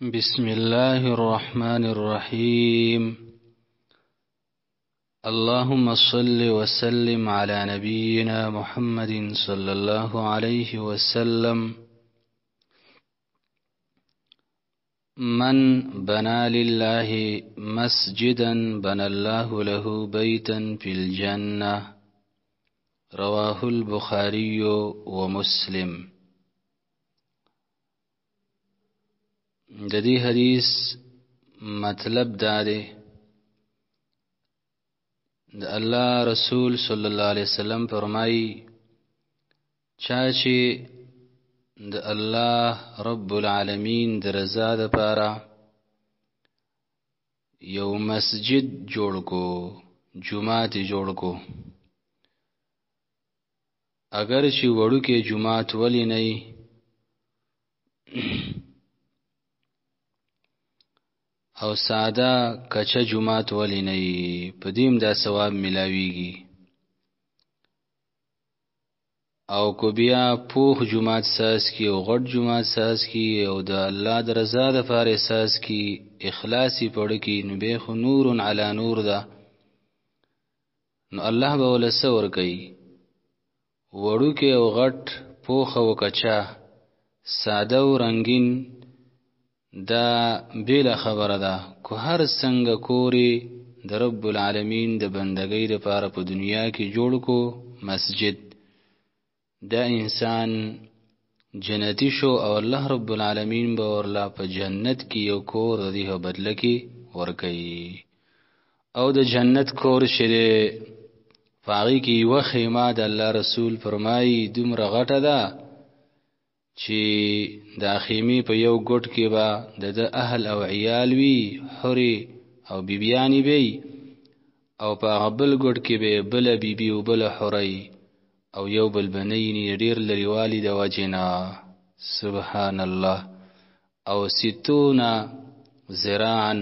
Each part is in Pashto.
بسم الله الرحمن الرحيم. اللهم صل وسلم على نبينا محمد صلى الله عليه وسلم. من بنى لله مسجدا بنى الله له بيتا في الجنة. رواه البخاري ومسلم. د دې حدیث مطلب دا دی د الله رسول صلی الله علیه وسلم فرمایي چا چې د الله رب العالمین د رضا لپاره یو مسجد جوړ کو، جماعت جوړ کو، اگر چې وړوکې جماعت ولی نه او ساده کچه جماعت ولی نه په دیم دا ثواب ملاویږي. او کو بیا پوخ جماعت ساز کی او غټ جماعت ساز کی او د الله د رضا د فار ساز کی اخلاصی پړ کی نو به خو نور علی نور ده. نو الله به ول سور کوي وړو کې او غټ پوخ او کچا ساده او رنگین دا بیل خبره ده کو هر څنګه کوري د رب العالمین د بندګۍ لپاره په دنیا کې جوړ کو مسجد، دا انسان جنتی شو او الله رب العالمین به ورلا په جنت کې یو کور د دې بدله کې ورکړي. او د جنت کور شری فاغي کې یو خیمه د الله رسول فرمایي دومره غټه ده چې د خیمه په یو ګټ کې با د اهل او عیال وی، حوري او بیبیانی وی، او په غبل ګټ کې به بل بیبي او بل حوري او یو بل بنینی ډیر لري والی د وجنا. سبحان الله. او 60 ذراعا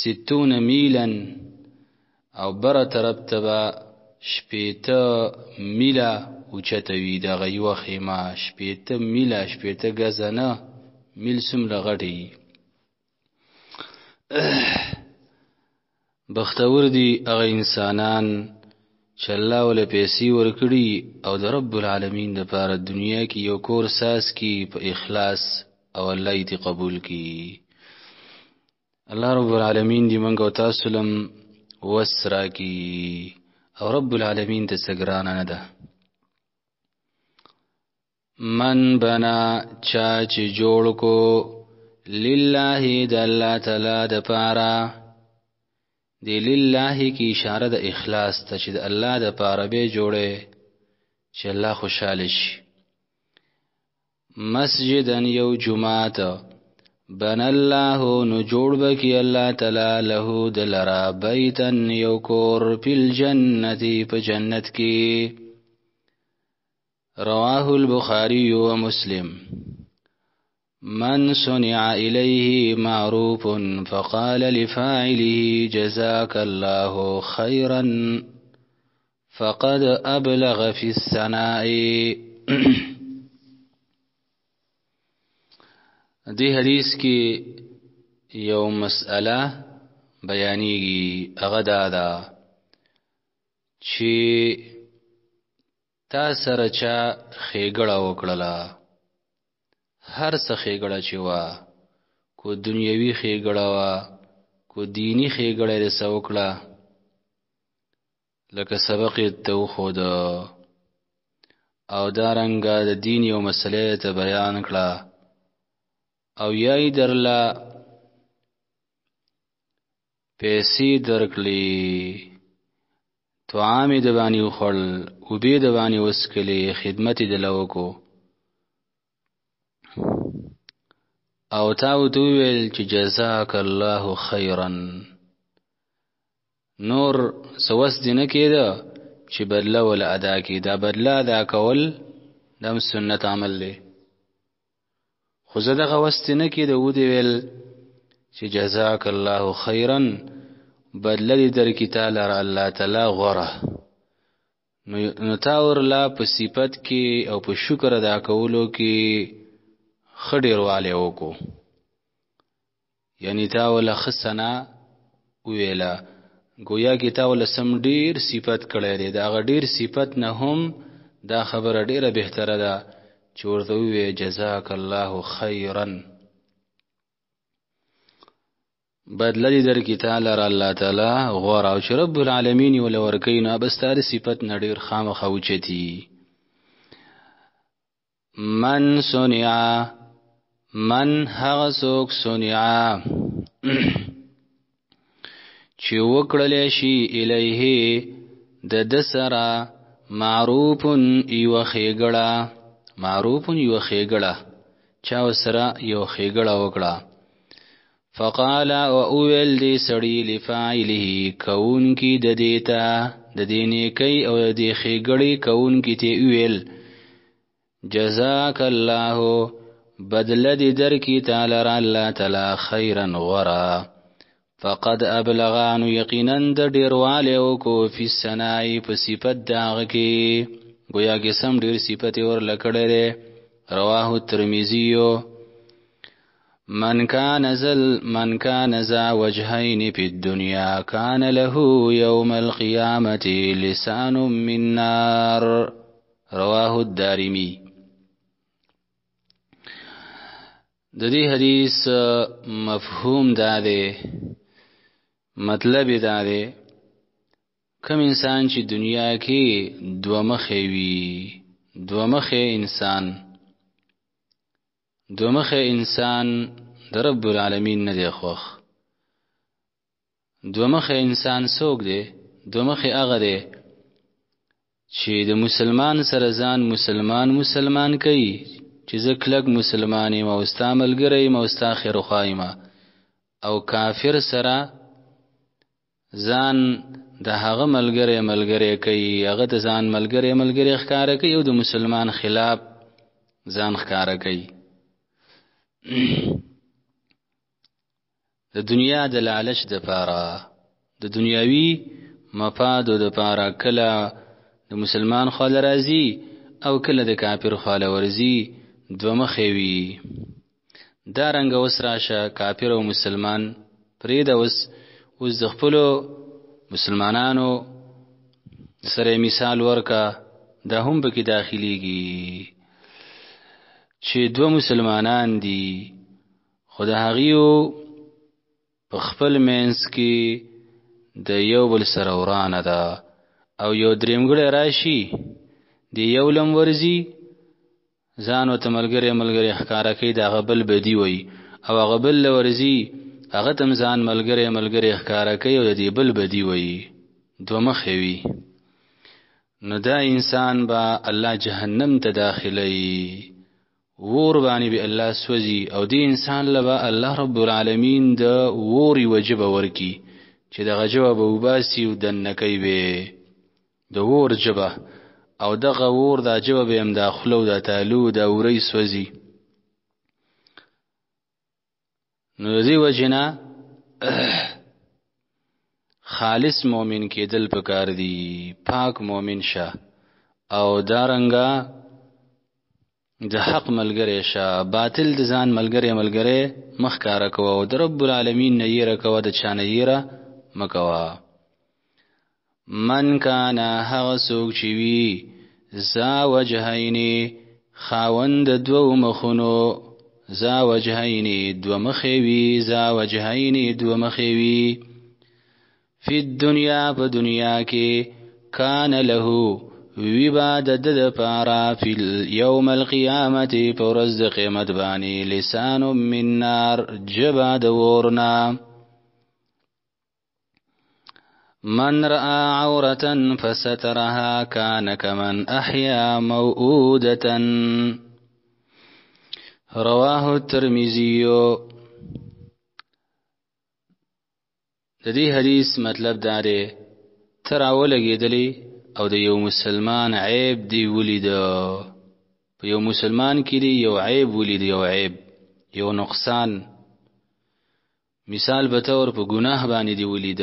60 میلا او بر طرف تبا 80 میلا اوچتوی دا غیوه خیمه 80 میلا 80 گزنه میل سم لغټي. بختور دی هغه انسانان چې الله ول پیسې ورکړي او د رب العالمین د پاره دنیا کې یو کور ساس کی په اخلاص او الله دې قبول کی. الله رب العالمین دې منګ او تاسو لم وسرا کی او رب العالمین ته سګران نه ده. من بنا چا چې جوړ کو لله د الله تعالی د پاره، دی لله کی اشاره د اخلاص ته چې د الله د پاره به جوړه چې الله خوشاله شي. مسجدن یو جماعت بن الله نو جوړ بکی الله تعالی له دلرا بیتن یو کور فی الجنت په جنت کې. رواه البخاری و مسلم. من صنع إليه معروف فقال لفاعله جزاك الله خيرا فقد أبلغ في الثناء. دی حدیث کی یو مسئله بیانیږي هغه دا چې تا سره چا خېګړه وکړله، هر څه خېګړه چې وا، کو دنیوي خېګړه وا کو دینی خېګړه رسو وکړه، لکه سبق ته خود او دارنګه د دین یو مسله ته بیان کړه او یای درلا پیسې درکړي طعام د باندې خړل او به د باندې وسکلي خدمت د لوکو او تاو تو ویل چې جزاک الله خیرا، نور سوس دینه کېده چې بدله ول ادا کی، دا بدله ادا کول دم سنت عمل له خو زده غوستنه کېده و دی ویل چې جزاک الله خیرا بدله در کی تعالی را الله تعالی غره. نو تاور لا په صفت کې او په شکر ادا کولو کې خډیر والے وکو یعنی تا ول خصنا ویلا گویا کی تا ول سم ډیر صفت کړی دی دا غډیر صفت نه هم دا خبره ډیره بهتره ده چې ورته وی جزاک الله خیرا بدل در کی تعالی الله تعالی غور او رب العالمین ول ورکین ابستار صفت نډیر خامخ اوچتی من صنع من هغه څوک صنع چې وکړل شي الیه د دسرا معروف یو خېګړه معروف یو خېګړه چا وسره یو خېګړه وکړه فقال او اول دی سړی لفاعله کون کی د دیتا د دینه کوي او د خېګړې کون کی ته ویل جزاک الله بدل دی در کی تعالی الله تعالی خیرا غرا فقد ابلغان یقینا د ډیرواله او کو فی السناء په صفت داغه کې گویا کې سم ډیر صفت ور لکړره رواه ترمذی من کان ذا وجهین فی الدنیا کان له یوم القیامه لسان من نار رواه الدارمی د دې حدیث مفهوم دا دی مطلب دا دی کوم انسان چې دنیا کې دوه مخې وي دوه مخې انسان د رب العالمین نه دی خوښ دوه مخې انسان څوک دی دوه مخې هغه دی چې د مسلمان سره ځان مسلمان کوي چې زه کلک مسلمان یم او ستا ملګری یم او ستا خیرخواه یم او کافر سره ځان د هغه ملګری کوي هغه د ځان ملګری ښکاره کوي او د مسلمان خلاف ځان ښکاره کوي د دنیا د لالچ د پاره د دنیاوی مفاد د پاره کله د مسلمان خال راضي او کله د کافر خال ورزي دو مخې وي دا رنګ اوس راشه کافر او مسلمان پرې دا اوس د خپل مسلمانانو سره مثال ورکا دا هم به کې داخليږي چې دو مسلمانان دي خدای هغیو په خپل منځ کې د یو بل سره ورانه ده او یو درېمګړی راشي دی یو لم ورزي ځان او ملګری ښکارا کوي دا غبل بدی وي او غبل ورزي هغه تم ځان ملګری ښکارا کوي او دی بل بدی وي دوه مخې وي نو دا انسان با الله جهنم ته داخلي ور باندې به الله سوځي او دی انسان لبا الله رب العالمین د ووري وجب ورکی چې دغه جواب وباسي او دنکې به د ور جبه او دغه ور دا جواب هم داخلو د تعالو د اوري سوځي نو دی وجنا خالص مومن کېدل پکار دی پاک مومن شه او دارنګا د حق ملګری شه باطل د ځان ملګری مخکاره کوه او د رب العالمین نه یې راکوه د چا نه یې مکوه من کان هغه څوک چې وي ذا وجهین خاوند دوه مخونو ذا وجهین دوه مخې وي ذا وجهین دوه مخې وي فی الدنیا په دنیا کې کان له وی با د پارا فی یوم القیامت پر ورځ د قیامت باندې لسان من نار جبا د ورنا من رأى عورة فسترها كان كمن أحيا موؤودة رواه الترمذي د دې حدیث مطلب دا دی تراولګېدلی او د یو مسلمان عیب دی ولید په یو مسلمان کې دی یو عیب ولید یو نقصان مثال به تور په ګناه باندې دی ولید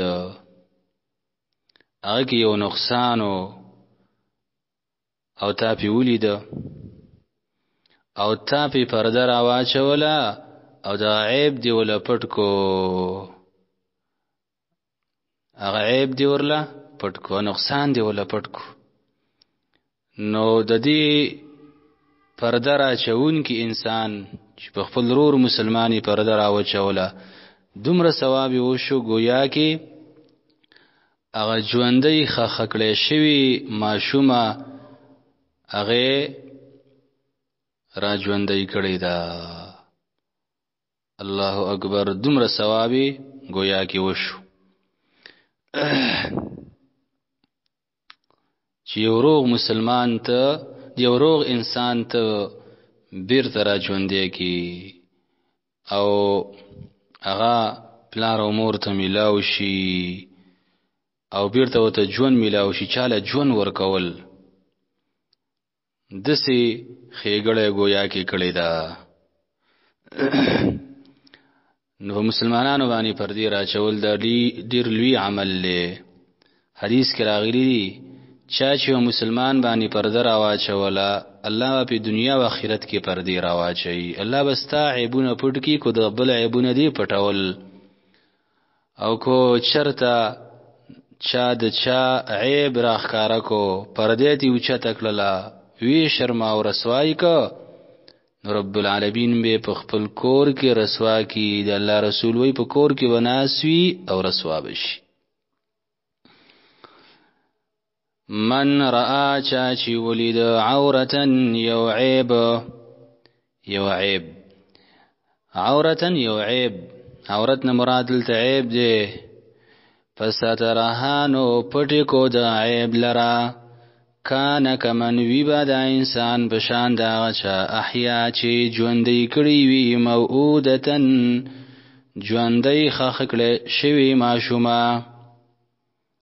هغه کې یو نقصان او تا پی ولید او تا په پرده راواچوله او دا عیب دی ولا پټ کو، هغه عیب دی ورله پټ کو، نقصان دی ولا پټ کو. نو د دې پرده راچون کې انسان چې په خپل رور مسلمانی پرده راوچوله دومره ثواب وشو گویا کې هغه ژوندۍ خخکړې شوی ماشومه هغه را ژوندۍ کړی دا. الله اکبر، دومره ثواب گویا کې وشو چې یو روغ مسلمان ته یو روغ انسان ته بیرته را ژوندې کی او هغه پلار او مور ته ملاو شي او بیرته وته ژوند ملاو شي، چاله ژوند ورکول دسي خېګړې گویا کې کړی دا. نو مسلمانانو باندې پردې راچول دا ډیر لوی عمل له حدیث کې راغلی دی چا چې مسلمان باندې پرده راواچوله الله په دنیا او آخرت کې پردې راواچي. الله بستا عیبونه پټ کی کو د بل عیبونه دی پټول او کو چرته چا د چا عیب راخکارا کو پردې تی اوچا تکړه وی شرم او رسوایی کو رب العالمین به په خپل کور کې رسوا کی. د الله رسول وی په کور کې وناسوي او رسوا بشي. من رأى چاچی ولید عورتن یو عیب عورت نه مراد دلته عیب دی فسترها نو پټی کو د عیب لرا کان کمن وی با دا انسان بشان دا چا احیا چی ژوندۍ کړي وی موعودتن ژوندۍ خخکړه شوی ماشومه